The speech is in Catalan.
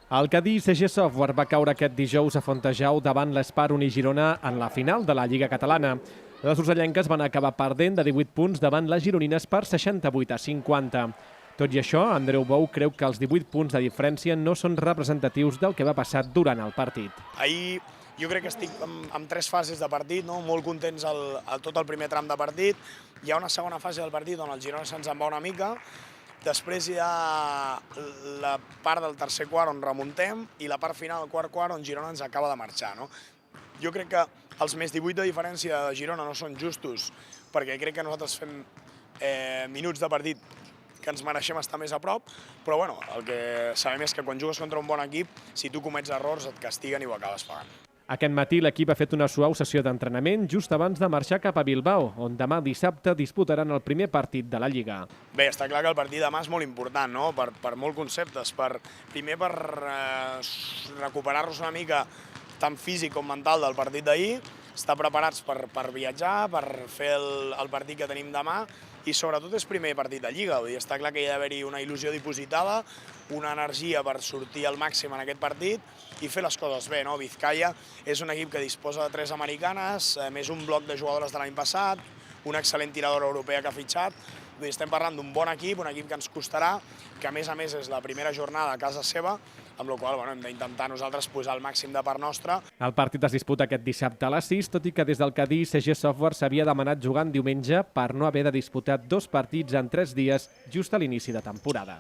El Cadí CG Software va caure aquest dijous a Fontejau davant l'Esparun i Girona en la final de la Lliga Catalana. Les urgellenques van acabar perdent de 18 punts davant les gironines per 68-50. Tot i això, Andreu Bou creu que els 18 punts de diferència no són representatius del que va passar durant el partit. Ahir jo crec que estic en tres fases de partit, molt contents tot el primer tram de partit. Hi ha una segona fase del partit on el Girona se'ns en va una mica. Després hi ha la part del tercer quart on remuntem i la part final del quart quart on Girona ens acaba de marxar. Jo crec que els més 18 de diferència de Girona no són justos perquè crec que nosaltres fem minuts de partit que ens mereixem estar més a prop, però bueno, el que sabem és que quan jugues contra un bon equip, si tu comets errors et castiguen i ho acabes pagant. Aquest matí l'equip ha fet una suau sessió d'entrenament just abans de marxar cap a Bilbao, on demà dissabte disputaran el primer partit de la Lliga. Bé, està clar que el partit demà és molt important, per molts conceptes. Primer per recuperar-nos una mica tant físic com mental del partit d'ahir, estar preparats per viatjar, per fer el partit que tenim demà i sobretot és primer partit de Lliga. Vull dir, està clar que hi ha d'haver-hi una il·lusió dipositada, una energia per sortir al màxim en aquest partit i fer les coses bé. Vizcaya és un equip que disposa de 3 americanes, més un bloc de jugadores de l'any passat, una excel·lent tiradora europea que ha fitxat. Estem parlant d'un bon equip, un equip que ens costarà, que a més és la primera jornada a casa seva, amb la qual cosa hem d'intentar nosaltres posar el màxim de part nostra. El partit es disputa aquest dissabte a les 6, tot i que des del Cadí CG Software s'havia demanat jugant diumenge per no haver de disputar 2 partits en 3 dies just a l'inici de temporada.